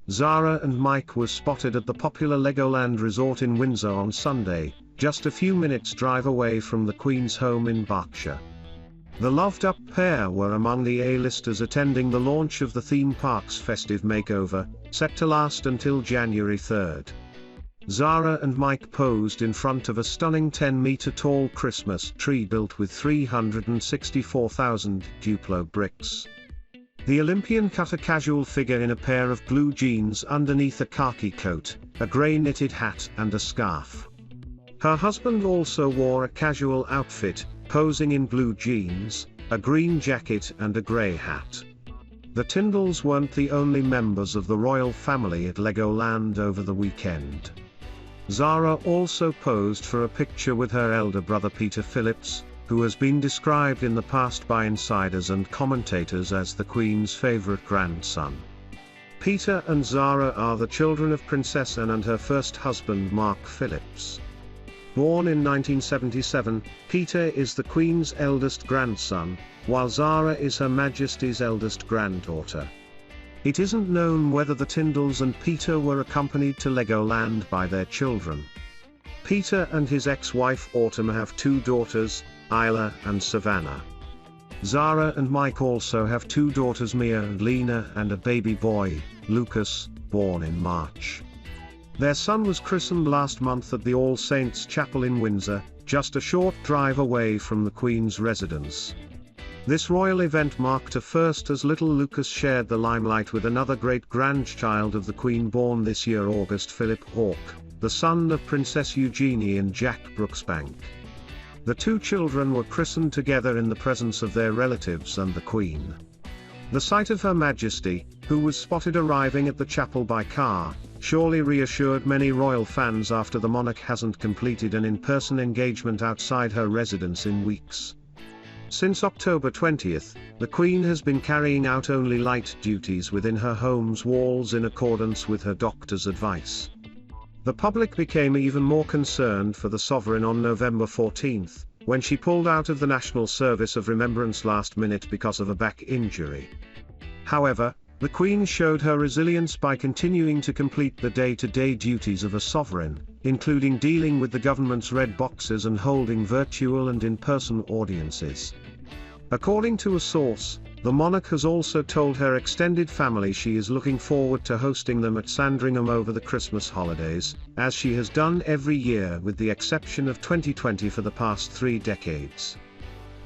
Zara and Mike was spotted at the popular Legoland resort in Windsor on Sunday, just a few minutes' drive away from the Queen's home in Berkshire. The loved-up pair were among the A-listers attending the launch of the theme park's festive makeover, set to last until January 3rd. Zara and Mike posed in front of a stunning 10-metre-tall Christmas tree built with 364,000 DUPLO bricks. The Olympian cut a casual figure in a pair of blue jeans underneath a khaki coat, a grey knitted hat and a scarf. Her husband also wore a casual outfit, posing in blue jeans, a green jacket and a grey hat. The Tindalls weren't the only members of the royal family at Legoland over the weekend. Zara also posed for a picture with her elder brother Peter Phillips, who has been described in the past by insiders and commentators as the Queen's favourite grandson. Peter and Zara are the children of Princess Anne and her first husband Mark Phillips. Born in 1977, Peter is the Queen's eldest grandson, while Zara is Her Majesty's eldest granddaughter. It isn't known whether the Tindalls and Peter were accompanied to Legoland by their children. Peter and his ex-wife Autumn have two daughters, Isla and Savannah. Zara and Mike also have two daughters Mia and Lena and a baby boy, Lucas, born in March. Their son was christened last month at the All Saints' Chapel in Windsor, just a short drive away from the Queen's residence. This royal event marked a first as little Lucas shared the limelight with another great-grandchild of the Queen born this year August, Philip Hawke, the son of Princess Eugenie and Jack Brooksbank. The two children were christened together in the presence of their relatives and the Queen. The sight of Her Majesty, who was spotted arriving at the chapel by car, surely reassured many royal fans after the monarch hasn't completed an in-person engagement outside her residence in weeks. Since October 20th, the Queen has been carrying out only light duties within her home's walls in accordance with her doctor's advice. The public became even more concerned for the sovereign on November 14th, when she pulled out of the National Service of Remembrance last minute because of a back injury. However, the Queen showed her resilience by continuing to complete the day-to-day duties of a sovereign, including dealing with the government's red boxes and holding virtual and in-person audiences. According to a source, the monarch has also told her extended family she is looking forward to hosting them at Sandringham over the Christmas holidays, as she has done every year with the exception of 2020 for the past 3 decades.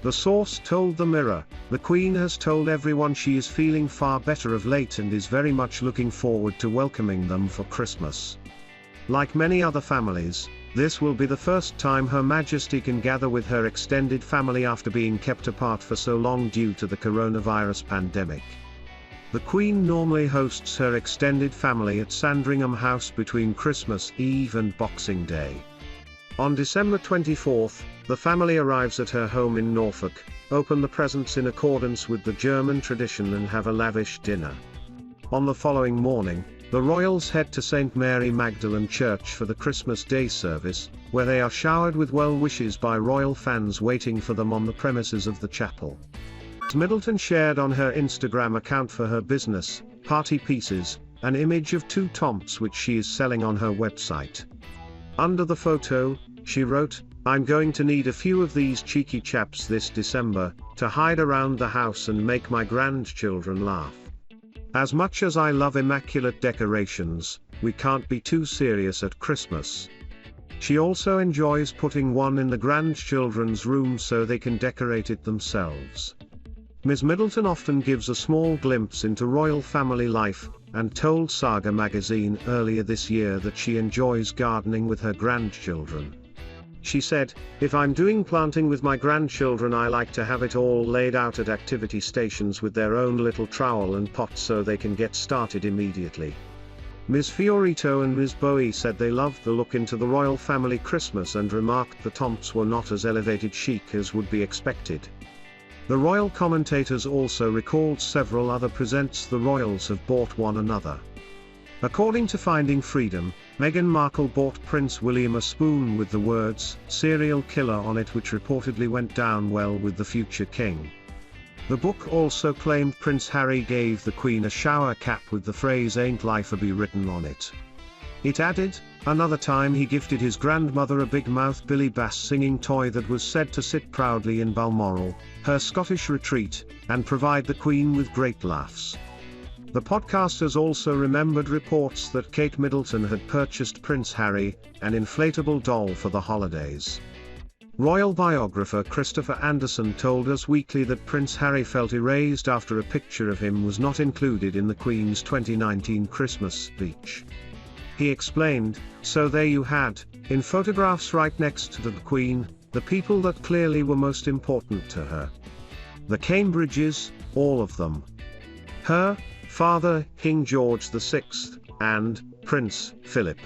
The source told the Mirror, the Queen has told everyone she is feeling far better of late and is very much looking forward to welcoming them for Christmas. Like many other families, this will be the first time Her Majesty can gather with her extended family after being kept apart for so long due to the coronavirus pandemic. The Queen normally hosts her extended family at Sandringham House between Christmas Eve and Boxing Day. On December 24th, the family arrives at her home in Norfolk, open the presents in accordance with the German tradition and have a lavish dinner. On the following morning, the royals head to St Mary Magdalene Church for the Christmas Day service, where they are showered with well wishes by royal fans waiting for them on the premises of the chapel. Middleton shared on her Instagram account for her business, Party Pieces, an image of 2 tomts which she is selling on her website. Under the photo, she wrote, "I'm going to need a few of these cheeky chaps this December, to hide around the house and make my grandchildren laugh. As much as I love immaculate decorations, we can't be too serious at Christmas." She also enjoys putting one in the grandchildren's room so they can decorate it themselves. Ms. Middleton often gives a small glimpse into royal family life, and told Saga magazine earlier this year that she enjoys gardening with her grandchildren. She said, "If I'm doing planting with my grandchildren, I like to have it all laid out at activity stations with their own little trowel and pot so they can get started immediately." Ms. Fiorito and Ms. Bowie said they loved the look into the royal family Christmas and remarked the tomts were not as elevated chic as would be expected. The royal commentators also recalled several other presents the royals have bought one another. According to Finding Freedom, Meghan Markle bought Prince William a spoon with the words "serial killer" on it, which reportedly went down well with the future king. The book also claimed Prince Harry gave the Queen a shower cap with the phrase "Ain't life a be" written on it. It added, another time he gifted his grandmother a big-mouth Billy Bass singing toy that was said to sit proudly in Balmoral, her Scottish retreat, and provide the Queen with great laughs. The podcasters also remembered reports that Kate Middleton had purchased Prince Harry an inflatable doll for the holidays. Royal biographer Christopher Anderson told Us Weekly that Prince Harry felt erased after a picture of him was not included in the Queen's 2019 Christmas speech. He explained, "So there you had, in photographs right next to the Queen, the people that clearly were most important to her. The Cambridges, all of them. Her father, King George VI, and Prince Philip."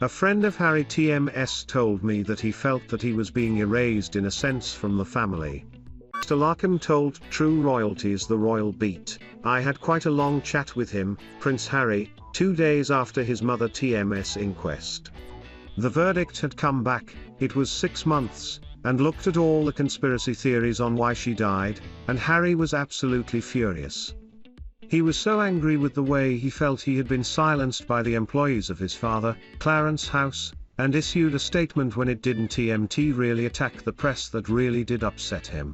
A friend of Harry TMS told me that he felt that he was being erased in a sense from the family. Mr. Larkham told True Royalties the Royal Beat, "I had quite a long chat with him, Prince Harry, 2 days after his mother TMS inquest. The verdict had come back, it was 6 months, and looked at all the conspiracy theories on why she died, and Harry was absolutely furious. He was so angry with the way he felt he had been silenced by the employees of his father, Clarence House, and issued a statement when it didn't really attack the press that really did upset him.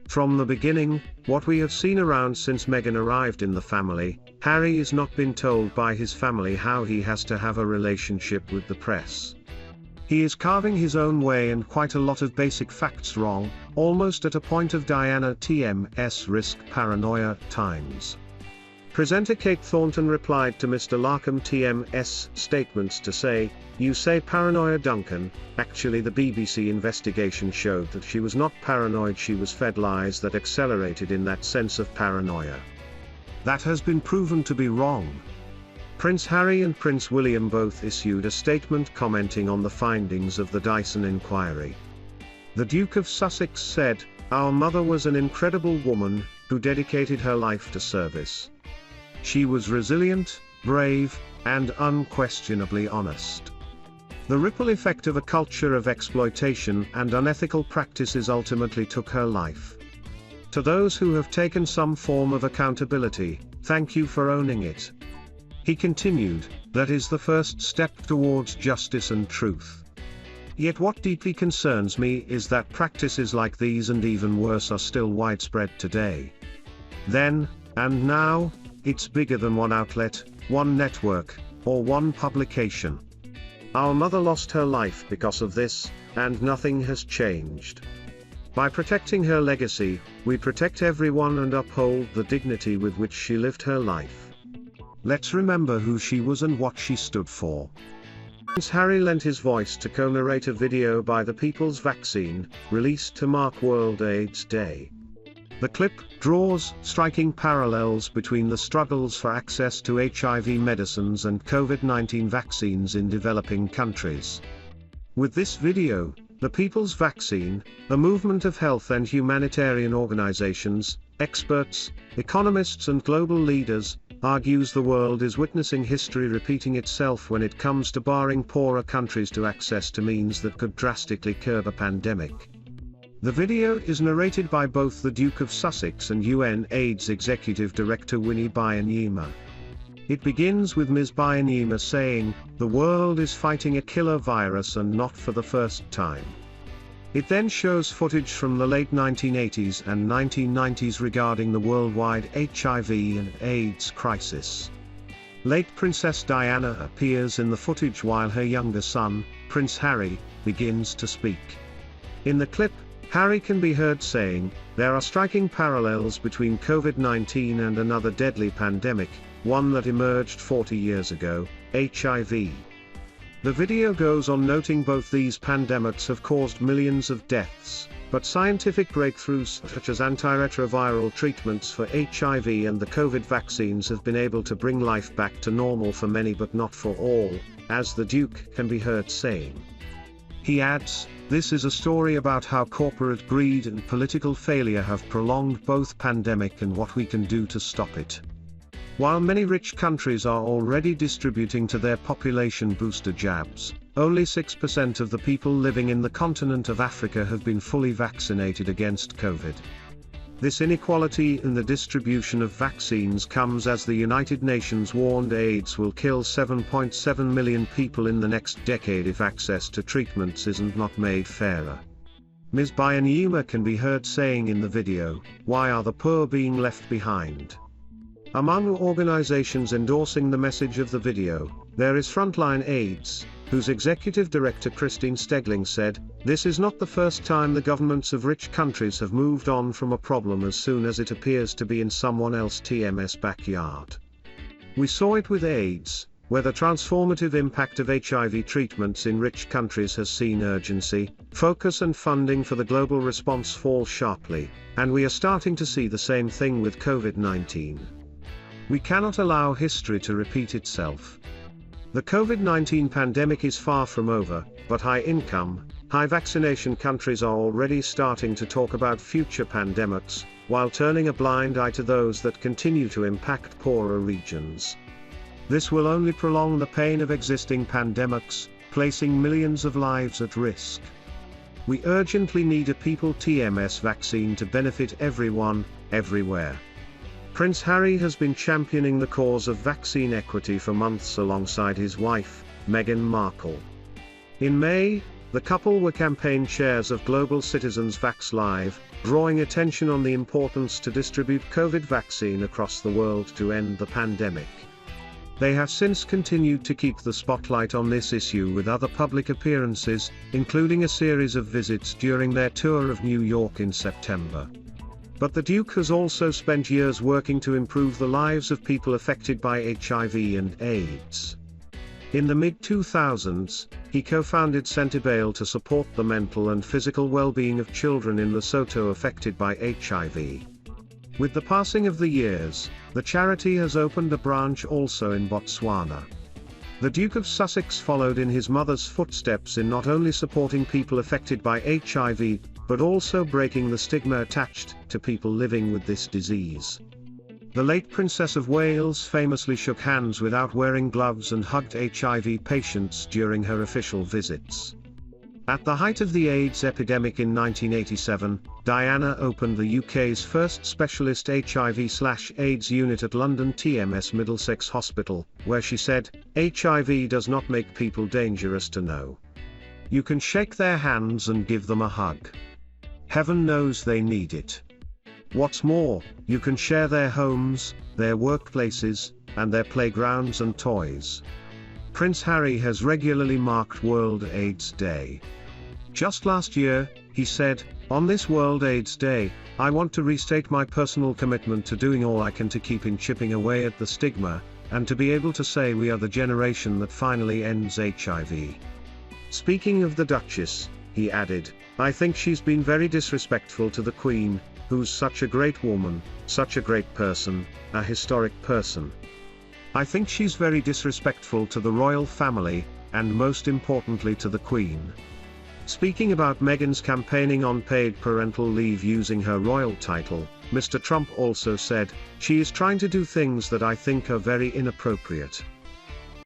From the beginning, what we have seen around since Meghan arrived in the family, Harry has not been told by his family how he has to have a relationship with the press. He is carving his own way and quite a lot of basic facts wrong, almost at a point of Diana TMS risk paranoia times." Presenter Kate Thornton replied to Mr. Larkham TMS statements to say, "You say paranoia, Duncan, actually the BBC investigation showed that she was not paranoid, she was fed lies that accelerated in that sense of paranoia. That has been proven to be wrong." Prince Harry and Prince William both issued a statement commenting on the findings of the Dyson inquiry. The Duke of Sussex said, "Our mother was an incredible woman, who dedicated her life to service. She was resilient, brave, and unquestionably honest. The ripple effect of a culture of exploitation and unethical practices ultimately took her life. To those who have taken some form of accountability, thank you for owning it." He continued, "That is the first step towards justice and truth. Yet what deeply concerns me is that practices like these and even worse are still widespread today. Then, and now, it's bigger than one outlet, one network, or one publication. Our mother lost her life because of this, and nothing has changed. By protecting her legacy, we protect everyone and uphold the dignity with which she lived her life. Let's remember who she was and what she stood for." Prince Harry lent his voice to co-narrate a video by the People's Vaccine, released to mark World AIDS Day. The clip draws striking parallels between the struggles for access to HIV medicines and COVID-19 vaccines in developing countries. With this video, the People's Vaccine, a movement of health and humanitarian organizations, experts, economists and global leaders, argues the world is witnessing history repeating itself when it comes to barring poorer countries to access to means that could drastically curb a pandemic. The video is narrated by both the Duke of Sussex and UN AIDS Executive Director Winnie Byanyima. It begins with Ms. Byanyima saying, "The world is fighting a killer virus and not for the first time." It then shows footage from the late 1980s and 1990s regarding the worldwide HIV and AIDS crisis. Late Princess Diana appears in the footage while her younger son, Prince Harry, begins to speak. In the clip, Harry can be heard saying, "There are striking parallels between COVID-19 and another deadly pandemic, one that emerged 40 years ago, HIV." The video goes on noting both these pandemics have caused millions of deaths, but scientific breakthroughs such as antiretroviral treatments for HIV and the COVID vaccines have been able to bring life back to normal for many but not for all, as the Duke can be heard saying. He adds, "This is a story about how corporate greed and political failure have prolonged both pandemic and what we can do to stop it." While many rich countries are already distributing to their population booster jabs, only 6% of the people living in the continent of Africa have been fully vaccinated against COVID. This inequality in the distribution of vaccines comes as the United Nations warned AIDS will kill 7.7 million people in the next decade if access to treatments isn't not made fairer. Ms. Byanyuma can be heard saying in the video, "Why are the poor being left behind?" Among organizations endorsing the message of the video, there is Frontline AIDS, whose executive director Christine Stegling said, "This is not the first time the governments of rich countries have moved on from a problem as soon as it appears to be in someone else's backyard. We saw it with AIDS, where the transformative impact of HIV treatments in rich countries has seen urgency, focus and funding for the global response fall sharply, and we are starting to see the same thing with COVID-19. We cannot allow history to repeat itself. The COVID-19 pandemic is far from over, but high-income, high-vaccination countries are already starting to talk about future pandemics, while turning a blind eye to those that continue to impact poorer regions. This will only prolong the pain of existing pandemics, placing millions of lives at risk. We urgently need a people TMS vaccine to benefit everyone, everywhere." Prince Harry has been championing the cause of vaccine equity for months alongside his wife, Meghan Markle. In May, the couple were campaign chairs of Global Citizens Vax Live, drawing attention on the importance to distribute COVID vaccine across the world to end the pandemic. They have since continued to keep the spotlight on this issue with other public appearances, including a series of visits during their tour of New York in September. But the Duke has also spent years working to improve the lives of people affected by HIV and AIDS. In the mid-2000s, he co-founded Centibale to support the mental and physical well-being of children in Lesotho affected by HIV. With the passing of the years, the charity has opened a branch also in Botswana. The Duke of Sussex followed in his mother's footsteps in not only supporting people affected by HIV, but also breaking the stigma attached to people living with this disease. The late Princess of Wales famously shook hands without wearing gloves and hugged HIV patients during her official visits. At the height of the AIDS epidemic in 1987, Diana opened the UK's first specialist HIV/AIDS unit at London TMS Middlesex Hospital, where she said, "HIV does not make people dangerous to know. You can shake their hands and give them a hug. Heaven knows they need it. What's more, you can share their homes, their workplaces, and their playgrounds and toys." Prince Harry has regularly marked World AIDS Day. Just last year, he said, "On this World AIDS Day, I want to restate my personal commitment to doing all I can to keep chipping away at the stigma, and to be able to say we are the generation that finally ends HIV." Speaking of the Duchess, he added, "I think she's been very disrespectful to the Queen, who's such a great woman, such a great person, a historic person. I think she's very disrespectful to the royal family, and most importantly to the Queen." Speaking about Meghan's campaigning on paid parental leave using her royal title, Mr. Trump also said, "She is trying to do things that I think are very inappropriate.